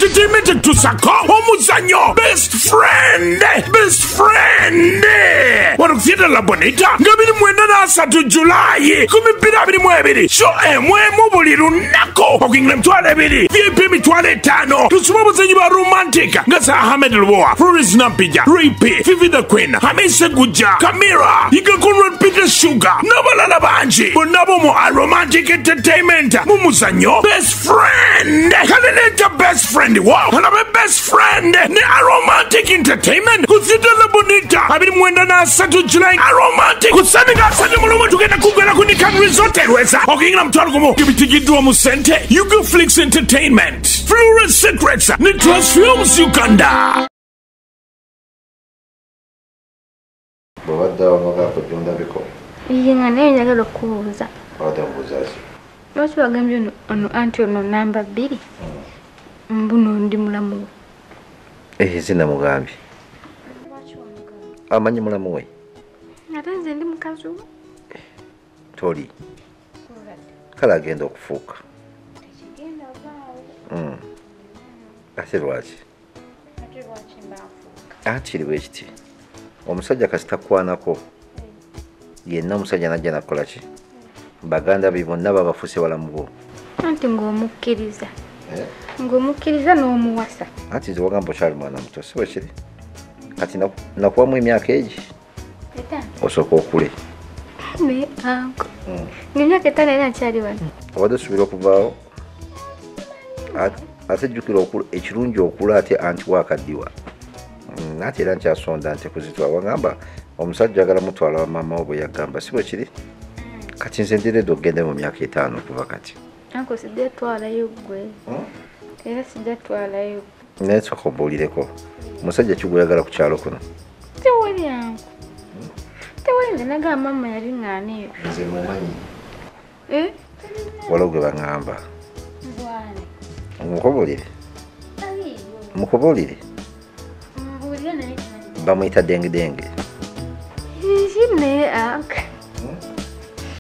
Entertainment tusako omuzanyo best friend wano kufieta la bonita ngabiri mwenda na 3 Julai 2022 show emwemu buli lunako okuyingira emitwalo 2 VIP emitwalo 5 tusoma obuzanyi ba romantic nga za Ahmed Lubowa Floris Nampija Ripi Fifi the Queen Hamisa Guja Kamira Yiga Conrad Peter Sugar n'abalala bangi bonna mu romantic entertainment mu muzanyo best friend kaneleta best friend wow hanabe best friend ne romantic entertainment kuzita la bonita abiri mwenda na 3 July romantic kusani gasanye mulomo tugenda kugala ku Nican Resort Elweza okuyingira mutwalo gumo kibitigidwa mu sente Yugo Flix Entertainment Flores Secrets ne Trust Films Uganda. Bawada wanoga kujunda biko. Yinga nayo njagala okubuuza. Bawada mbuzazi. Lwaki wagambye ono anti ono namba 2? Mbuno ndi mulamu. Zina mugambye. Amanyi mulamu we. Ate nze ndi mukazi. Toli. Kala agenda okufuuka. Tekigenda vaawo. Ate lwaki? Ate lwaki mbaafuuka? Kiri bwe kiti. Omusajja kasitakwanako. Yenna omusajja najja nakola ki? Baganda be bonna babafuse balamu bo. Anti ng'omukkiriza. Ng'omukkiriza n'omuwasa. Ati nze wagamba okyali mwana muto si bwe kiri? Kati nakuwamu emyaka egi? Osooka okule. Ne anko. Ng'emyaka 5 era nkyali wano. Obadde osuubira okuvaawo? Ate jjukira ekirungi okula ate anti waakaddiwa. Ate era nkyasonda nti kuzitwala wagamba omusajja agala mutwala wa maama we bwe yagamba si bwe kiri? Kati nze ndiredde okugenda mu myaka 5 okuva kati. Anko sijjatwalayo ggwe. Era sijjatwalayo. Naye sooka ombuulireko. Omusajja kigweyagala ku kyalo kuno. Tewali anko. Tewali nze nagamba maama yali ŋŋaaniyo. Nze mumanyi. Waliwo gwe baŋŋamba. Bwani. Mukobolire. Mukobolire. Bamuyita dengedenge. Naye anko.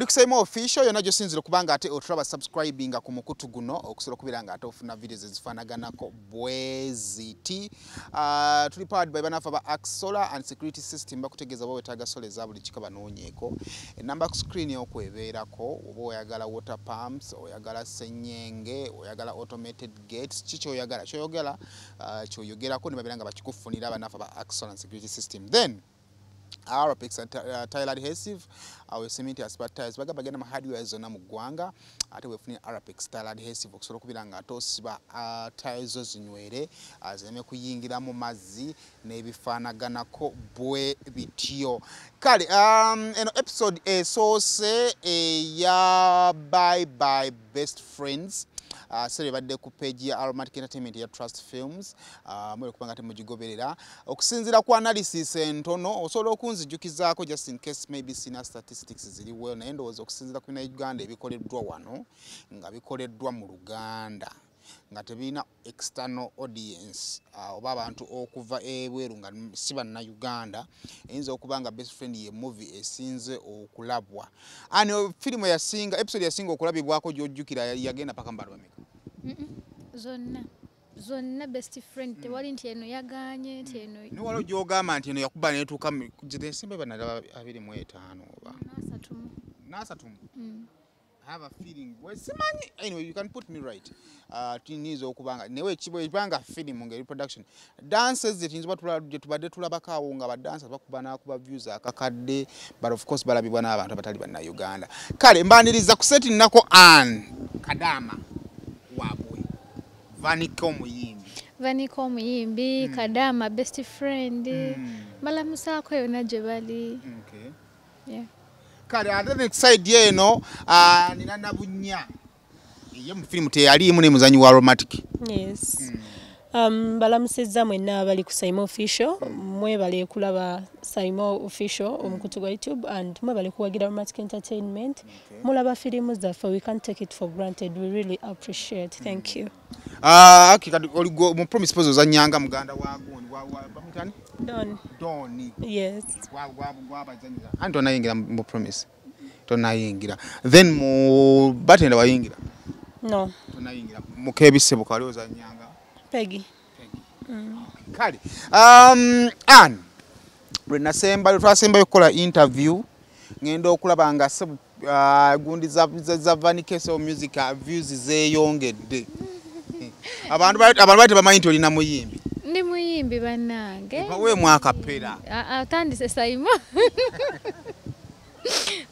Lukusema official yona gyosinzira kubanga ate otulaba subscribing ku mukutu guno okusobola kubira nga ate ofuna videos ezifanaganako bweziti. Tuli powered by banafa ba Axola and security system bakutegeeza bo wetaaga sola eza buli kika banoonyeeko. Enamba ku screen okwebeerako oba oyagala water pumps, oyagala senyenge, oyagala automated gates, kicho oyagala kyoyogala kyoyogerako ne babira nga bakikufunira banafa ba Axola and security system. Then Arapex and tile adhesive cement asphalt tiles bagenda mu hardware zona mu ggwanga ate wefune Arapex tile adhesive okusobola kubira nga atosiba tiles zinywere azeme kuyingira mu mazzi n'ebifaanaganako bwe bityo. Kale eno episode esoose ya bye best friends sere badde ku page ya Aromatic Entertainment ya Trust Films mwere kubanga temugigoberera okusinzira ku analysis entono osobola okunzijukizaako just in case maybe sina statistics ziri well naye ndowooza okusinzira ku Uganda ebikoleddwa wano nga bikoleddwa mu Luganda nga tebina external audience oba abantu okuva ebweru nga si banna Uganda eyinza okuba nga best friend ye movie esinze okulabwa. Ani film yasinga episode yasinga okulabibwako gyojjukira yagenda paka mbalo ameka? Zonna best friend tewali nti eno yaganye nti eno ni walo gyogamba nti eno yakuba netuuka kugire simbe bana 25 oba nasatumu. I have a feeling wesimanye anyway you can put me right tinizo okubanga newe kibo ibanga film ngeri production dances zetinzo tubadde tulabakawo nga ba dancers bakubana kuba views akakadde but of course balabibwa n'abantu abatali banna Uganda. Kale mbaniriza ku setting nako Kadama wabwe Vaniko Muyimbi Kadama best friend balamusako yona gye bali. Okay. Yeah. Kale ate next side yeno nina Nabunya ye mu film teyalimu ne muzanyi wa Aromatic. Yes. Balamusezza mwenna abali ku Saimo Official mwebale kulaba Saimo Official omukutu gwa YouTube and mwebale kuwagira Aromatic Entertainment mulaba filimu zaffe. We can't take it for granted. We really appreciate. Thank you. Kati oligo mu promise pose zanyanga muganda wago bamutani Doni. Yes. Gwabazanyiza Antona yingira mu promise tonayingira then mu batenda wayingira no tonayingira mu kebise bukali ozanyanga Peggy. Kale Ann lwe twasembayo okukola interview ngenda okulaba nga gundi za Vanikesel music views zeeyongedde. Abantu bati bamanyi nti olina muyimbi. Ndi muyimbi bannange. We mwaka pera. Atandise Saimo.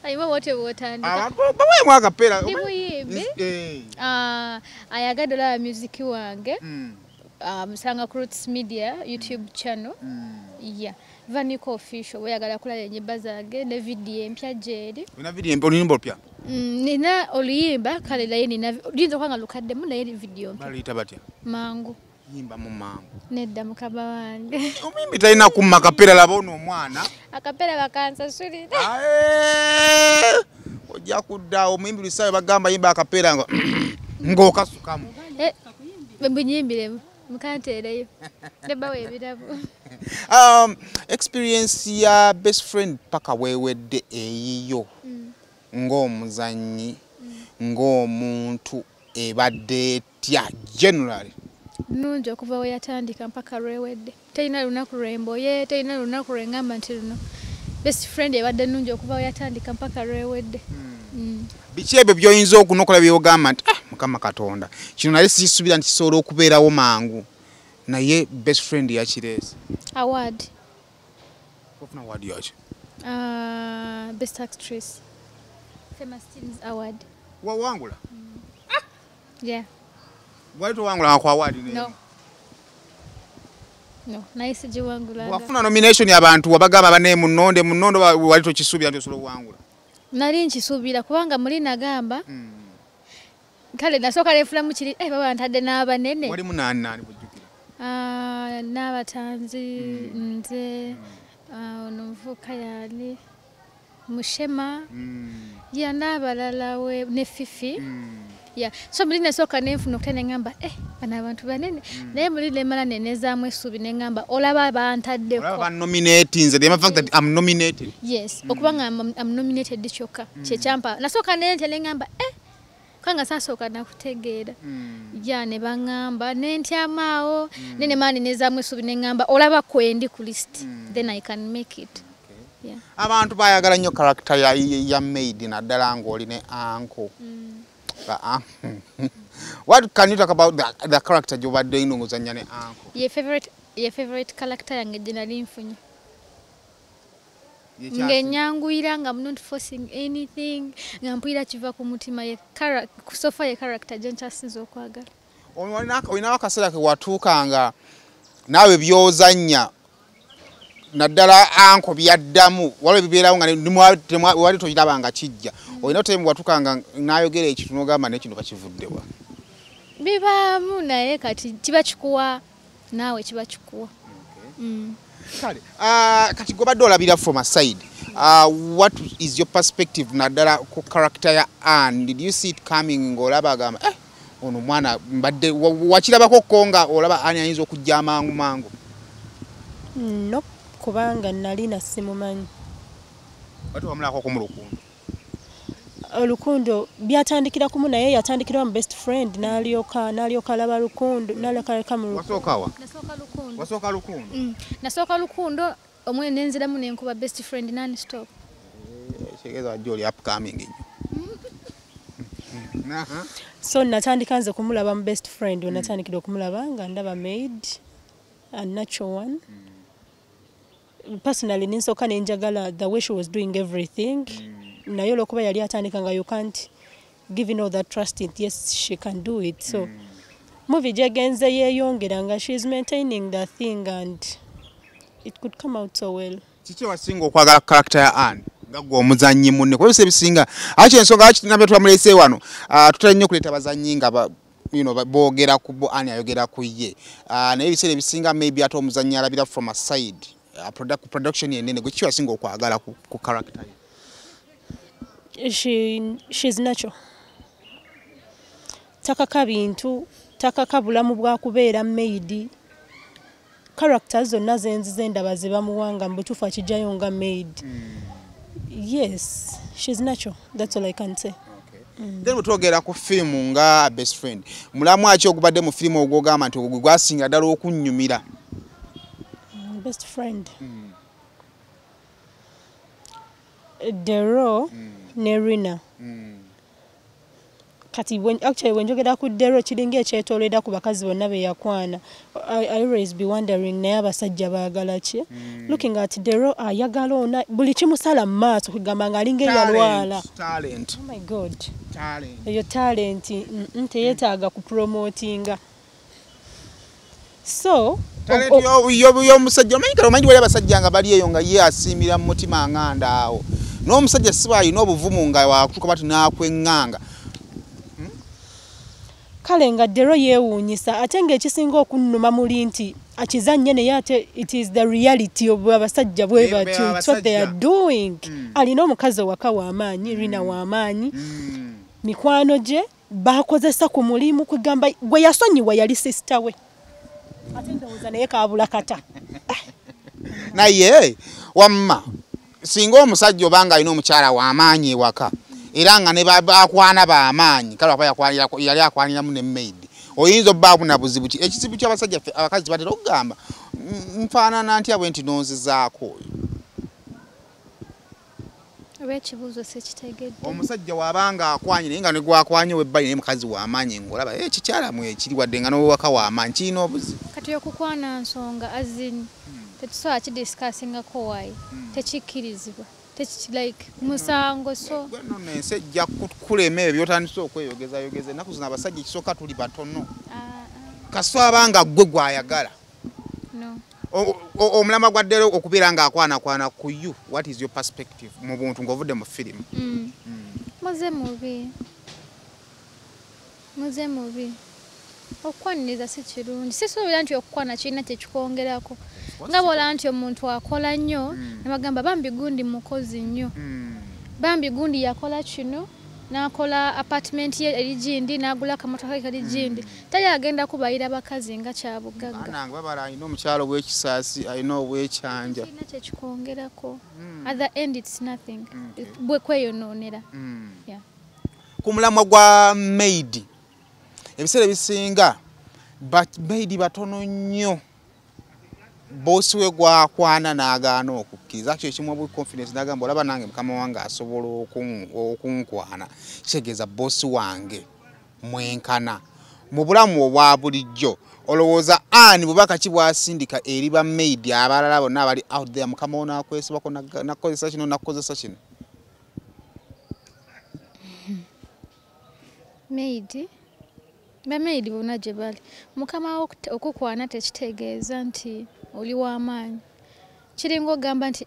Saimo wote wotandika. We mwaka pera. Ndi muyimbi. Ayagadde olaba music wange. Musanga Roots Media YouTube channel. Yeah. Vaniko official weyagala kulaba enyimba zange ne video empya gyeri. Una video empya oluyimba olupya? Nina oluyimba kale naye nina linzo kwanga lukaddemu naye video empya. Baluyita batya? Mangu. Yimba mu mangu. Nedda mukaba wange. Omuyimbi talina kumma akapera laba ono omwana. Akapera bakansasulira. Ojja kudda omuyimbi lusayo bagamba yimba akapera ng'okasukamu. Mbunyimbiremu. Mukantereyo. Nebawe ebirabo. Experience ya best friend paka wewedde eyiyo ng'omuzanyi ng'omuntu ebadde etya generally. Nungi okuva we yatandika mpaka lwewedde. Terina lunaku lwemboye, terina lunaku lwengamba nti luno. Best friend ebadde nungi okuva we yatandika mpaka lwewedde. Biki ebyo by'oyinza okunokola by'ogamba nti Mukama Katonda kino nali sisuubira nti kisobola okubeerawo mangu naye best friend yakireese? Award. Ofuna award yaki? Best actress. Famous Teens Award. Wawangula? Yeah. Wali towangula kwa award ne? No. No, naye sigiwangulanga. Wafuna nomination y'abantu wabagamba bane munondo wali tokisuubira nti osobola okuwangula? Nali nkisuubira kubanga muli nagamba kale nasooka nefulamu kiri baba ntadde n'abanene. Walimu nani bujjukira? N'abatanzi nze ono muvuka yali Mushema ya n'abalala we ne Fifi. Yeah. So muli nasooka nenfuna okutene ngamba bano abantu banene naye muli nemala nenezaamu essuubi nengamba olaba bantaddeko. Olaba nominating the fact that I'm nominated. Yes. Okubanga I'm nominated kyokka kyekyampa nasooka nentele ngamba kanga sasooka nakutegeera. Ya ne bangamba nentyamaawo nene mani nezaamu essuubi nengamba olaba kwendi ku list then I can make it. Yeah. Abantu bayagala nnyo character ya Maid naddala ng'oli ne Uncle. What can you talk about the character gy'obadde ino ng'ozannya ne Uncle? Your favorite character yange gye nali nfunye. Ng'ennyanguyira nga I'm not forcing anything nga mpulira kiva ku mutima sofa ye character gye nkyasinze okwagala. Olinawo akaseera ke watuukanga naawe by'ozannya naddala Uncle byaddamu waliwo ebibeerawo nga wali tokiraba nga kijja olina otemu watukanga n'ayogera ekintu n'ogamba n'ekino bakivuddewa? Bibaamu naye kati kiba kikuwa naawe kiba kikuwa. Kale kati gobadde olabira from a side what is your perspective naddala ku character ya Ann? Did you see it coming ng'olaba agamba ono mwana mbadde wakirabako ko nga olaba Ann ayinza okujja mangu? No. Kubanga nali nasimumanyi. Watu wamulako ku mulukundo. Olukundo byatandikira kumu naye yatandikira mu best friend n'alyoka laba lukundo n'alyoka mu wasookawa? Nasooka lukundo. Nasooka lukundo omwe nenziramu nenkuba best friend non stop. Kigeza wajja oli upcoming nnyo. So natandika nze kumulaba mu best friend natandikira okumulaba nga ndaba Maid a natural one. Personally ninsoka nenjagala the way she was doing everything. Naye olwokuba yali atandika nga you can't give all that trust in yes she can do it. So movie gyegenze yeeyongera nga she is maintaining the thing and it could come out so well. Kiki wasinga okwagala character ya Ann nga gwe omuzannyi munne kuba ebisinga akyo ensonga nabyo twamulese wano tutera nnyo kuleeta bazannyi nga boogera ku bo Ann ayogera ku ye naye ebiseera ebisinga maybe ate omuzannyi alabira from a side production yenene gwe kiki wasinga okwagala ku character ye? She's natural. Takaka bintu takaka bulamu bwa kubeera Maid. Characters zonna zenzize ndaba ze bamuwanga mbutuufu akijjayo nga Maid. Yes, she's natural. That's all I can say. Okay. then bwetwogera ku firimu nga best friend mulamu aki ogubadde mu firimu ogwogamba nti ogwo gwasinga ddala okunnyumira? Best friend Dero ne Rina. Kati actually when njogera ku Dero kiringa ekyetoolera ku bakazi bonna be yakwana. I always be wondering naye abasajja baagala ki? Looking at Dero ayagala ona buli kimusala mu maaso kugamba nga alinga eyalwala. Talent. Oh my God. Talent. Eyo talent teyetaaga ku promotinga. So talent y'omusajja omanyi wali abasajja nga bali eyo nga ye asiimira mu mutima nganda awo n'omusajja siba alina obuvumu nga wakutuka bati n'akweŋŋanga. Kale nga Dero yeewuunyisa ate ng'ekisinga okunnuma muli nti akizannye naye ate it is the reality of abasajja bwe batyo. It's what they are doing. Alina omukazi waka w'amaanyi, Rina w'amaanyi. Mikwano gye baakozesa ku mulimu kugamba gwe yasonyiwa yali sister we. Ate ndowooza naye kaabula kata. Naye wamma singa omusajja obanga alina omukyala w'amaanyi ewaka era nga ne bakwana b'amaanyi kale aba yali akwaniramu ne maid oyinza obbaaku na buzibu ki ekizibu ky'abasajja abakazi batera okugamba nfaanana ntya bwe nti nonzizaako Ekibuuzo sikitegedde. Omusajja wabanga akwanye naye nga ne gwakwanye webbali naye mukazi w'amaanyi ng'olaba ekikyalamu ekiri wadde nga n'owaka w'amaanyi kirina obuzibu. Kati okukwana nsonga azin tetusobola kidiscussingako wayi tekikkirizibwa like musango so no nensi ejja kukulema ebyo by'otandise okweyogezayogeza ennaku zino abasajja ekisooka tuli batono kasito abanga ggwe gwayagala. No. Omulama gwa Dero okubeera nga akwana ku you, what is your perspective mu buntu ng'ovudde mu firimu? Muze mubi okwaniriza si kirungi sisuubira nti okukwana kirina kyekikwongerako nga bw'olaba nti omuntu akola nnyo ne bagamba bambi gundi mukozi nnyo bambi gundi yakola kino n'akola apartment ye eri gindi n'agula akamotoka ke kali gindi tali agenda kubayira bakazi nga kyabugagga nange babala alina omukyalo obw'ekisaasi alina obw'ekyanja kirina kyekikwongerako at the end it's nothing bwe kweyonoonera. Ku mulamwa gwa maid ebiseera ebisinga maid batono nnyo bosi we gwakwana n'agaana okukkiriza kyo ekimu obu confidence n'agamba olaba nange mukama wange asobola okunkwana kitegeeza bosi wange mwenkana mu bulamu obwa bulijjo olowooza ani bubaka ki bwasindika eri ba maid abalala bonna abali out there mukama wo n'akwesibako nakozesa kino nakozesa kino Bamaidi bonna gye bali mukama okukwana tekitegeeza nti oli w'amaanyi kiringa ogamba nti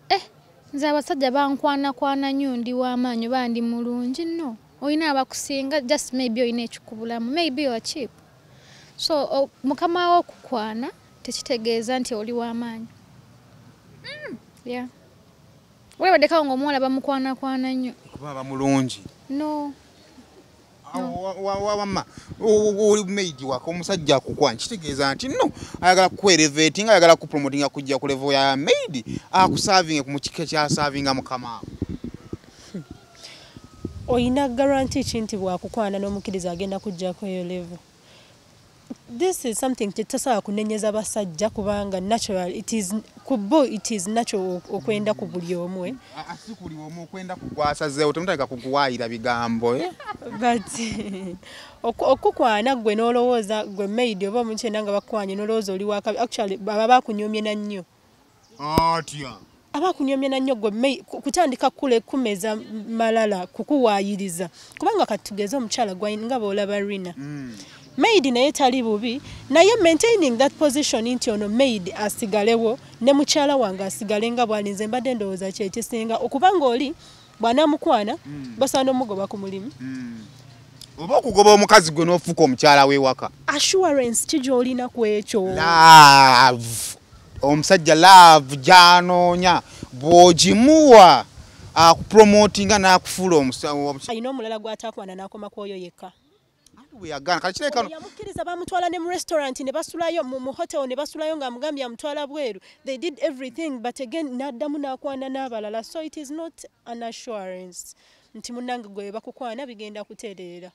nze abasajja bankwana nnyo ndi w'amaanyi oba ndi mulungi no olina abakusinga just maybe olina ekikubulamu maybe you are cheap so mukama wo okukwana tekitegeeza nti oli w'amaanyi. Weebaddekawo ng'omuwala bamukwana nnyo kuba bamulungi no wamma oli maid waka omusajja akukwana kitegeeza nti no ayagala kukwelevating ayagala kupromotinga kujja ku level ya maid akusavinge ku mukika kyasavinga mukama oyina guarantee kinti bwakukwana n'omukkiriza agenda kujjako eyo level. This is something tetasobola kunenyeza basajja kubanga natural it is natural okwenda ku buli omwe si kuli omu okwenda kugwasazeewo temutandika kuguwaayira bigambo but okukwana gwe n'olowooza gwe maid oba omukyenda nga bakwanye n'olowooza oli wakabi actually baba bakunyomye na nnyo atya abakunyomye na nnyo gwe kutandika kumeza malala kukuwaayiriza kubanga kati tugeze omukyala nga bw'olaba Rina maid naye tali bubi naye maintaining that position nti ono maid asigalewo ne mukyala wange asigale nga bwalinze mbadde ndowooza kyekisinga okubanga oli bw'anaamukwana basaana omugoba ku mulimu oba okugoba omukazi gwe n'ofuuka omukyala w'ewaka assurance ki gy'olina ku ekyo love omusajja love gy'anoonya bw'ogimuwa akupromotinga n'akufuula alina omulala gw'ataakwana n'akoma ku oyo yekka yamukkiriza bamutwala ne mu restaurant ne basulayo mu hotel ne basulayo ng'amugambye amutwala bweru they did everything but again n'addamu n'akwana n'abalala so it is not an assurance nti munnange gwe bakukwana bigenda kutereera.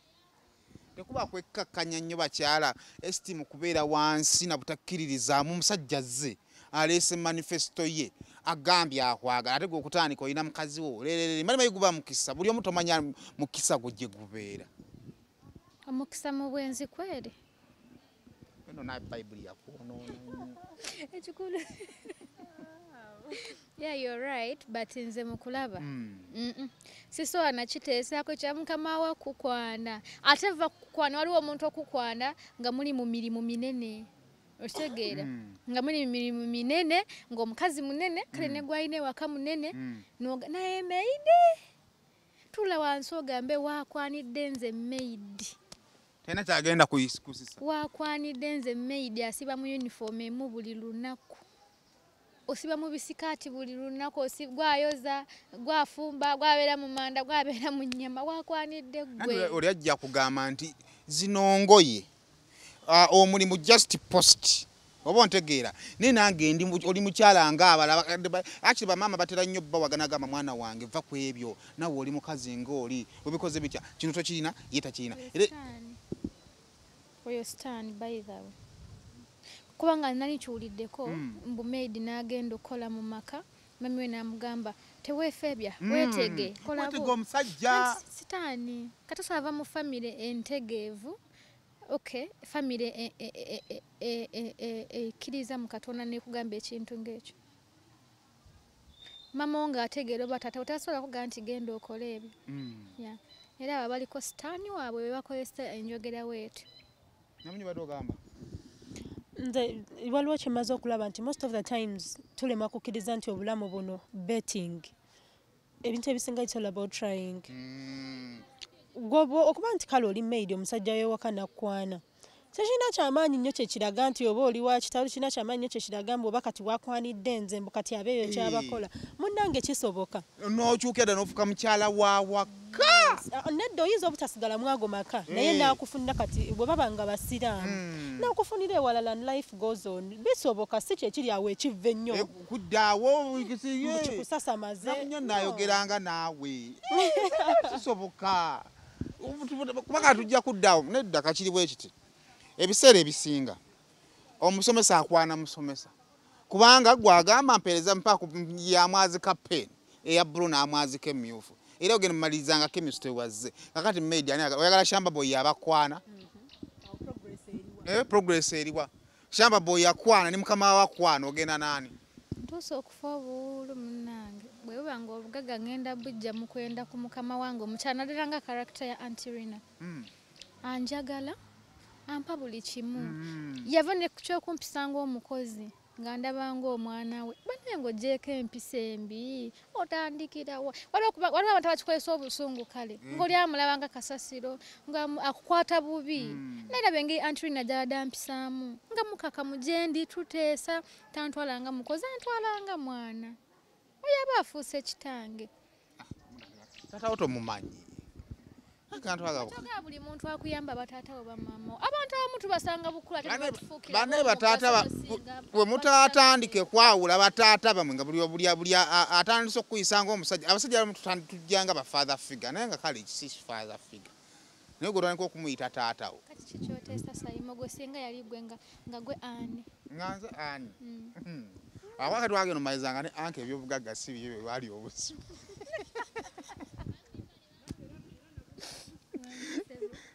Tekuba kwekkakkanya nnyo bakyala estimu kubeera wansi na butakkiririzaamu omusajja azze aleese manifesto ye agambye akwagala ate gwe okutandika olina mukazi wo leerere mali mayiguba mukisa buli omu tomanya mukisa gwe gye gubeera. Omukisa mu bwenzi kweri. Eno na Bible yakwonoona. Ekikulu. Yeah, you're right, but nze mukulaba. Sisobola nakiteesaako kya mukama wa kukwana. Ate va kukwana waliwo omuntu okukwana nga muli mu mirimu minene. Okitegeera? Nga muli mu mirimu minene, ng'omukazi munene, kale ne gwalina ewaka munene, naye meidi. Tula wansi ogambe waakwanidde nze meidi. Tena kyagenda kusisa. Waakwanidde nze meidi asiba mu uniform emu buli lunaku. Osiba mu bisikaati buli lunaku gwayoza gwafumba gwabeera mu manda gwabeera mu nnyama wakwanidde gwe. Oli ajja kugamba nti zino ngoye omulimu just post oba ntegeera naye nange oli mukyala ng'abalala actually bamaama batera nnyo bawagana gamba mwana wange va ku ebyo nawe oli mukazi ng'oli obikoze bitya kino tokirina ye takirina. Oyo stan by the way. Kubanga nani kiwuliddeko mbu maid n'agenda okukola mu maka mami we n'amugamba teweefebya weetege kola bo omusajja sitaani katosa ava mu famire entegeevu. Okay, famire ekkiriza mu Katonda n'ekugamba ekintu ng'ekyo. Mama nga ategeera oba taata otasobola kugamba nti genda okole ebyo. Era abo baliko sitaani waabwe bwe bakozesa enjogera bwetyo. namunye badde ogamba nze waliwo kimaze okulaba nti most of the times tulema kukkiriza nti obulamu buno betting ebintu ebisinga it's all about trying. Gobo okuba nti kale oli maid omusajja wewaka nakwana tekirina kyamaanyi nnyo kyekiraga nti oba oli wa kitalo kirina kyamaanyi nnyo kyekiraga mbu oba kati wakwanidde nze mbu kati abeeyo kyabakola munnange kisoboka n'okyukira n'ofuka mukyala wa waka nedda oyinza obutasigala mwago maka naye naakufunira kati bwe baba nga basiraamu naakufunira ewalala life goes on bisoboka si kyekiri awo ekiva ennyo kuddaawo kikusasamaze namunye naayogeranga naawe kisoboka kubanga tujja kuddaawo nedda kakiri bwe kiti ebiseera ebisinga omusomesa akwana musomesa kubanga gwagamba mpeereza mpaka yamwazi ka pen eya bbulu n'amwaziko emmyufu era ogenda mumalirizanga chemistry wazze kakati maid oyagala shamba boy yabakwana progress eriwa shamba boy yakwana ni mukama wakwana ogenda nani ntuuse okufa obuwuulu munnange bwe buba nga obugaga ngenda bujja mu kwenda ku mukama wange omukyala naddala nga character ya Antirina anjagala ampa buli kimu yava ne kyokumpisanga omukozi nga ndabanga omwana we bane ngo jeko empisa embi otandikira waliwo abantu abakikolesa obusungu kale ng'oli amulabanga kasasiro nga akukwata bubi naye engeri Antirina gy'adampisaamu nga mukaka mujendi tuteesa tantwalanga mukozi antwalanga mwana oyo aba afuuse kitange tata otomumanyi buli muntu akuyamba bataatawo bamama abantu abamu tubasanga bukula bane bataata bwe mutatandike kwawula bataata bamwe nga buli atandise okuyisanga omusajja abasajja tujjanga ba father figure naye nga kale si father figure naye gotandika okumuyita taatawo kati kikyoteesa sayimogo singa yali gwe nga gwe ani nga nze ani awaka twagenda omalizanga ne anke ebyobugagga si byo bye bwali obusibu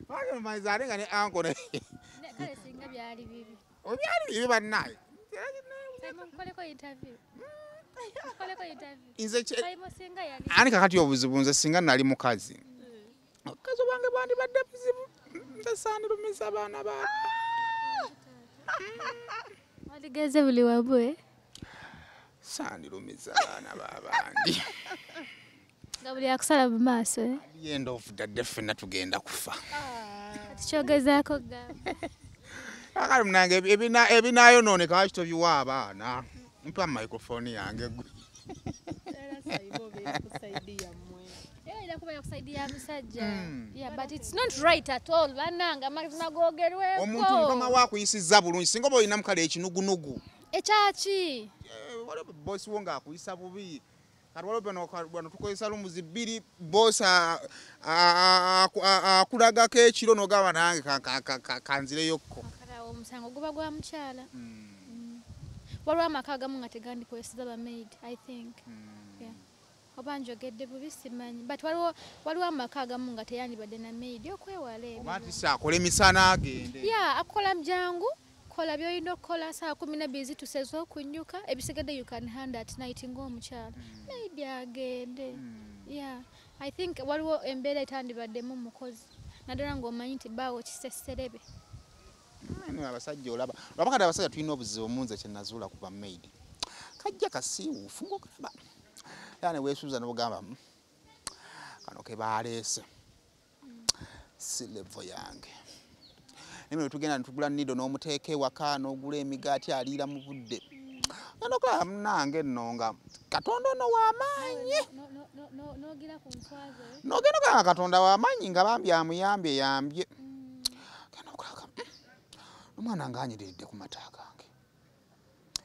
Wage mazare ngane anko ne. Kale singa byali bibi. Obyali bibi bannaye. Kole ko interview. Kole ko interview. Inze che. Kale singa yali. Ani kakati obuzibu nze singa nali mukazi. Kazo bange bandi badde buzibu. Nze sanirumisa abaana ba. Waligeze buli wabwe. Sanirumisa abaana babandi. Gabuli akusala mu maaso The end of the definite tugenda kufa. Kyogezaako gamba. Akali munange ebinayo none kawakito biwa abaana. Mpa microphone yange gwe. Yeah, but it's not right at all. Bananga mazima gogerweko. Omuntu mukama wakuyisiza bulungi singa boyina mukale ekinugunugu. Ekyaki. Wale boss wonga akuyisa bubi. Katwalo bano tukozesa lumuzi bbiri boss akulagako ekiro n'ogamba nange kanzireyokko. Kalawo omusango guba gwa mukyala. Waliwo amaka agamu nga tegandikozesa ba maid, I think. Yeah. Oba njogedde bubi simanyi. But waliwo amaka agamu nga teyandibadde na maid okwewala ebyo. Oba ati akola emisana agende. Yeah, akola jangu. Kola byolina okukola saa 12 tuseze okunyuka ebisigadde you can hand at night ng'omukyala. Maid agende. Yeah. I think waliwo embeera etandibaddemu mukozi. Naddala ng'omanyi nti baawo kiseserebe. Abasajja olaba. Lwabakati abasajja tulina obuzibu munze kye nazuula ku ba maid. Kajja kasiiwuufu ng'okulaba. Era ne weesuuza n'ogamba kano ke baaleese. Si levo yange. Nime tugenda ntugula nido n'omuteeke waka n'ogula emigaati aliira mu budde. Ndokola nange nonga Katonda ono w'amaanyi. N'ogira ku nswaze. N'ogenda Katonda w'amaanyi nga bambi amuyambye yambye. Omwana ng'anyiriridde ku mata gange.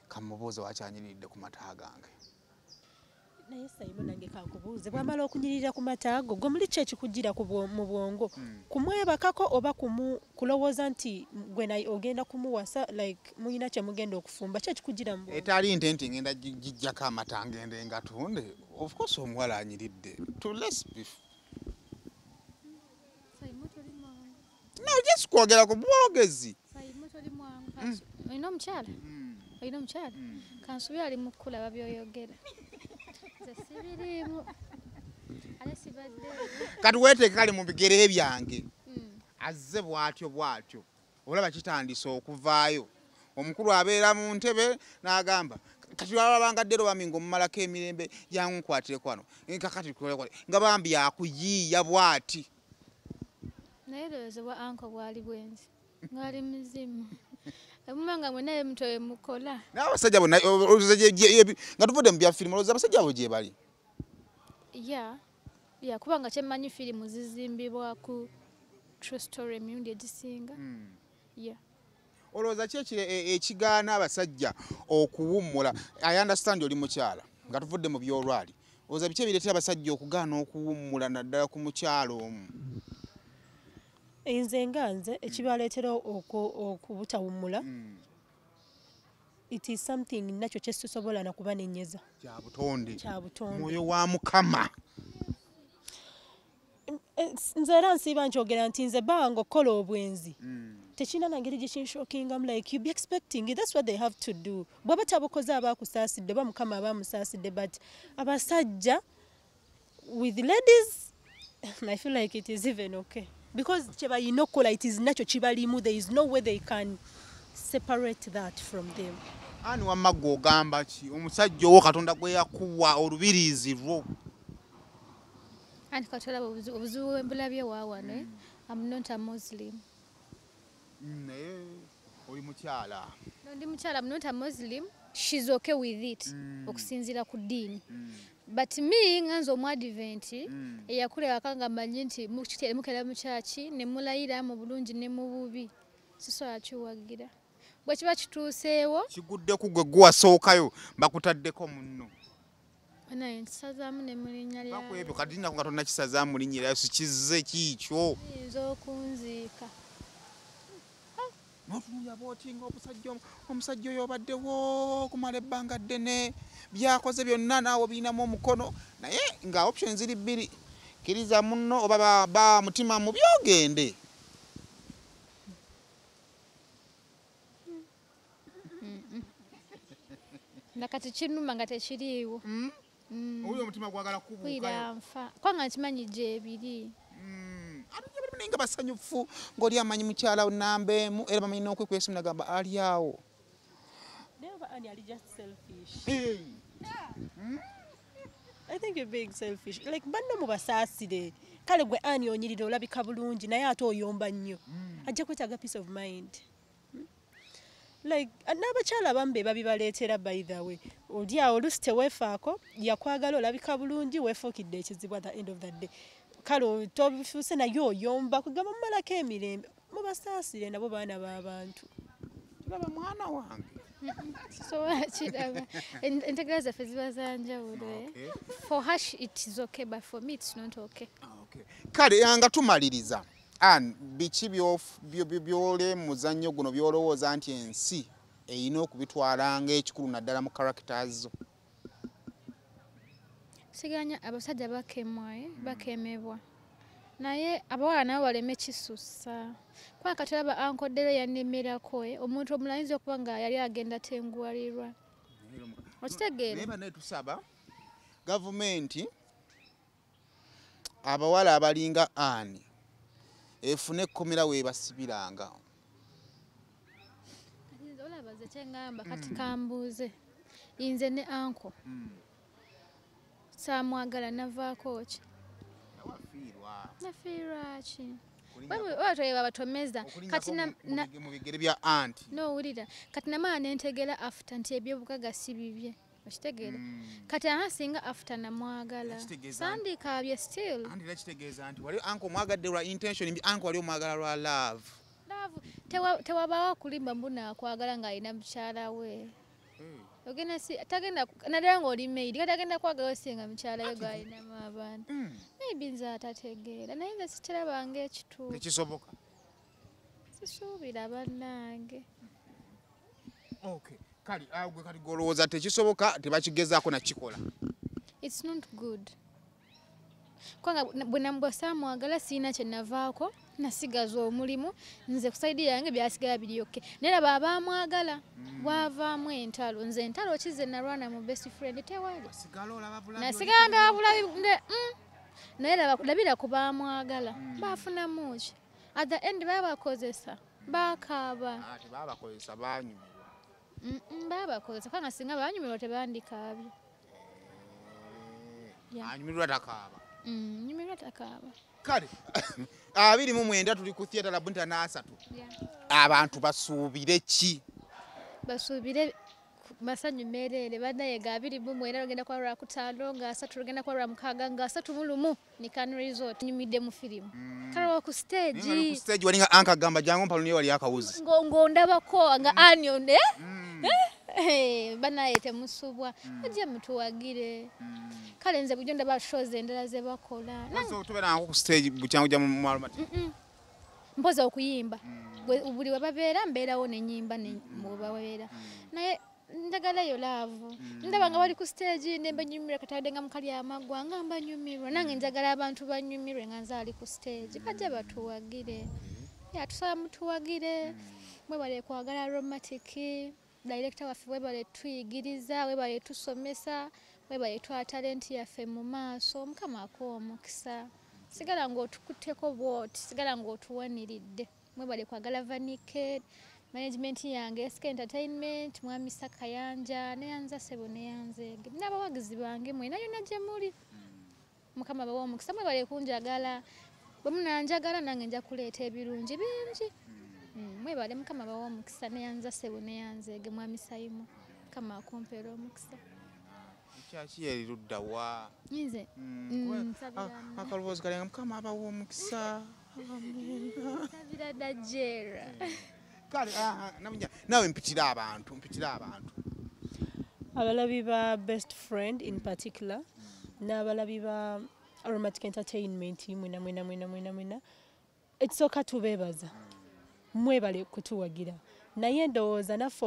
Kamubuuza wakyanyiriridde ku mata gange. Naye Simon nange kankubuuze bw'amala okunyirira ku mata ago gwe muli ki ekikugira mu bwongo kumwebakako oba kulowooza nti gwe ogenda kumuwasa like muyina kye mugenda okufumba ki ekikugira mu bwongo? Etali nti ngenda gijjako amata ngende ngatunde. Of course omuwala anyiridde. To less beef. No, just kwogera ku bwogezi. Olina omukyala? Olina omukyala? Kansubi ali mu kulaba by'oyogera. Kati weeteeke kali mu bigere byange. Azze bw'atyo. Olaba kitandise okuvaayo. Omukulu abeera mu ntebe n'agamba kati babangadde bami ng'omumalako emirembe jangu nkwatireko wano. Kakati nga bambi akuyiiya bw'ati. Naye lowooza bwa anko bwali bwenzi. Ngali muzimu. Emumanga mwena mutoye mukola. N'abasajja bonna nga tuvudde mu bya firimu olowooza abasajja abo gye bali. Yeah, kubanga kyemmanyi firimu zizimbibwa ku true story emirundi egisinga. Yeah. Olowooza ki ekigaana abasajja okuwummula? I understand oli mukyala nga tuvudde mu byolwali. Olowooza biki ebireetera abasajja okugaana okuwummula naddala ku mukyalo omu? Nze nganze ekibaleetera okubutawummula it is something nakyo kyetusobola nakubanenyeza kya butonde kyabutonde mwoyo wa Mukama. Nze era nsiiba nkyogera nti nze banga okukola obwenzi tekina nangeri gyekinshokingamu like you be expecting it. That's what they have to do. Bwaba tabukoze abakusaasidde ba Mukama abamusaasidde but abasajja with ladies I feel like it is even okay. Because chebayina okukola it is nakyo kibalimu. There is no way they can separate that from them. Ani wamaggo ogamba ki omusajja owo Katonda gwe yakuwa olubiriizi lwo? Anti Katonda obuzibu bw'embulabye waawano. I'm not a Muslim. Naye oli mukyala. No, ndi mukyala, I'm not a Muslim. She's okay with it. Okusinziira ku ddiini. But me nganzo omwadvent eyakula wakanga manyi nti mukera mu church ne mulayira mu bulungi ne mu bubi sisobola kiwagira bwe kiba kituuseewo kigudde ku gwe gwasookayo bakutaddeko munno naye nsazaamu ne mulinnya lya bakwebyo kati nako Katonda kisazaamu mulinnya lya sikizze kiikyo nzo okunziika notunuya bootinga omusajja oyo obaddewo okumala ebbanga ddene byakoze byonna naawe birinamu omukono naye nga options ziri bbiri kkiriza munno oba ba mutima mu byogende. nakati kinuma nga tekiriiwo oli omutima gwagala kubuukayo kwanga nkimanyi gyebiri nga basanyufu ng'oli amanyi mukyala namba emu era bamanyi n'okwekwesa nagamba ali awo. I think you're being selfish. Like banno mubasaasire kale gwe ani onyirira olabika bulungi naye ate oyomba nnyo ajja kwetaaga peace of mind. Like n'abakyala bambe babibaleetera by the way oli awo olusi teweefaako yakwagala olabika bulungi weefuukidde ekizibu at the end of the day. Kalo tobifuuse naye oyomba kugamba mumalako emirembe mubasaasire nabo baana b'abantu. Tulaba mwana wange So chidaba entegera zaffe ziba za njawulo. For her it is okay, but for me it's not okay. Okay. Kale nga tumaliriza. Biki byole muzannyo guno byolowooza nti ensi eyina okubitwala ng'ekikulu naddala mu characters zo? Siganya abasajja bakemebwa. Naye abawala nabo baleme kisussa. Kwa kataba ankodero yanemerako omuntu omulanyiza okuba nga yali agenda tengualirwa. Okitegeera? Naye bane tusaba gavumenti abawala abalinga ani efune ekkomera we basibiranga. Olabaze kyengamba kati kambuuze. Inze ne anko. Saamwagala navaako ki? Nafiirwa ki? Watoyeba batomeza kati mu bigere bya anti. No wulira kati namala nentegera after nti ebyobugaga si bibye. Okitegeera? Kati asinga after namwagala. Sandikaabye still. Andi nakitegeeza nti wali anko mwagadde lwa intention mbi anko wali omwagala lwa love. Tewabawo kulimba mbuna akwagala ng'alina mukyala we. Ogenda si tagenda naddala ng'oli maid kati agenda kwagala osinga mukyala we gw'alinamu abaana. Maybe nze atategeera naye nze sikirabanga ekituufu. Tekisoboka. Sisuubira bannange. Okay. Kali gwe kali golowooza tekisoboka tebakigezaako nakikola. It's not good. Kwanga bwe nambwa saamwagala siina kye navaako nasigaza omulimu nze kusaidia yange byasigala biri okay. Naye baabamwagala bwavaamu entalo nze entalo kize nalwana mu best friend tewali. Nasigala ndabula naye labira ku baamwagala baafunamu ki. At the end baabakozesa baakaaba. Baabakozesa baanyumirwa. Baabakozesa kwanga singa baanyumirwa tebandikaabye. Anyumirwa takaaba. Nyumirwa takaaba. Kale 29 tuli ku theatre lab ntanasa tu. Abantu basuubire ki? Basuubire masanyu merere banaye ga 29 ogenda kwa lwa kutalo nga 3 ogenda kwa lwa mukaga nga 3 mulumu ni Can Resort nyumide mu film. Kale ku stage. Ku stage walinga anka gamba jangu mpalo niyo wali akawuzi. Ngo ndabako nga onion banaye temusubwa ajja mutuwagire. Kale nze bujonda ba shows endala ze bakola. So tubera ku stage bucyangu jya mu malumati. Mpoza okuyimba. Buli wababeera mbeerawo nenyimba ne mubabeera. Naye ndagala yo love. Ndaba nga bali ku stage nemba nyumira katade nga mukali amagwa nga mba nyumirwa nange njagala abantu banyumirwe nga nzaali ku stage. Bajja batuwagire. Ya tusaba mutuwagire. Mwe bale kwagala romantic. Director waffe webale tuyigiriza webale tusomesa webale twa talent yaffe mu maaso mukama akoomukisa sigala ng'otukuteko bwoti sigala ng'otuwaniridde mwebale kwagala Vanike management yange SK Entertainment mwami Sakayanja neyanza sebo neyanzege n'abawagizi bange mwena yonna gye muli mukama bawoomukisa mwebale kunjagala bwe munanjagala nange nja kuleeta ebirungi bingi mwebale mukama bawoomukisa neyanza sebo neyanzege mwami Saimo kama akompera omukisa Chachi yalirudda wa nze akalowoozi kalenga mukama abawo omukisa sabira dajera kale nawe mpitira abantu abalabi ba best friend in particular n'abalabi ba Aromatic Entertainment mwena ekisooka tubeebaza mwebale kutuwagira naye ndowooza naffe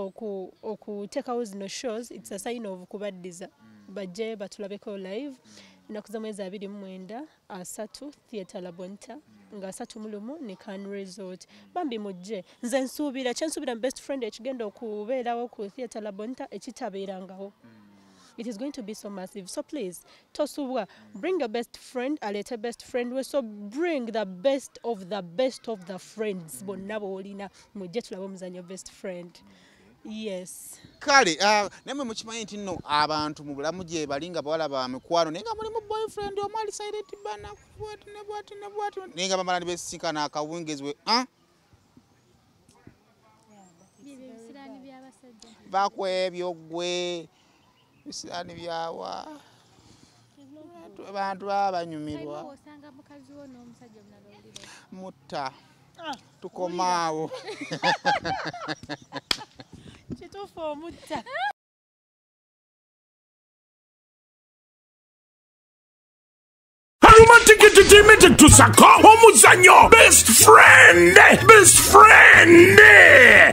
okuteekawo zino shows it's a sign of kubaddiza bajje batulabeko live ennaku za mwezi 29 3 theatre labonta nga 3 mulumu ne Can Resort bambi mujje nze nsuubira kyensuubira mu best friend ekigenda okubeerawo ku theatre labonta ekitabeerangawo. It is going to be so massive. So please, tosubwa, bring your best friend, alete best friend we, so bring the best of the friends. Bonabo olina mujje tulabo muzanyo best friend. Yes. Kale, nemwe mukimanyi nti nno abantu mu bulamu gye balinga bawala ba mikwano nenga muli mu boyfriend omwali silent bana bwati nenga bamala nebesinkana akawungezwe bakwebyo gwe bisirani byawa abantu babanyumirwa mutta tukomaawo mutuufu omutta. Romantic entertainment tusako omuzanyo best friend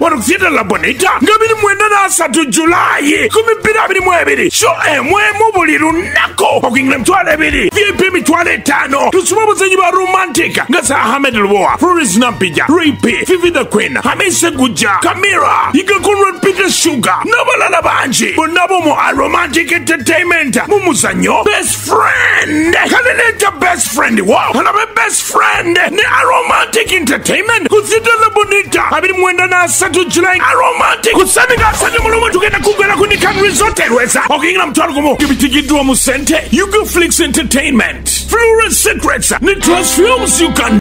wano kutheatre La Bonita nga 29 Julayi 2022 show emwemu buli lunako okuyingira emitwalo 2 VIP emitwalo 5 tusoma abazanyi ba romantic nga za Ahmed Lwoa, Floris Nampija, Ripi, Fifi the Queen, Hamisa Guja, Kamira, Iga Conrad Peter Sugar n'abalala bangi bonna bomu a romantic entertainment mu muzanyo best friend kaleleta best friend wow alabe best friend ne Aromantic Entertainment kuzita La Bonita 29 July Aromantic kusamiga asante mulungu tugenda kugala ku Nican Resort Rwesa okuyingira mutwalo gumu ibitigidwa mu sente Yugo Flix Entertainment Flora Secrets ne Trust Films you can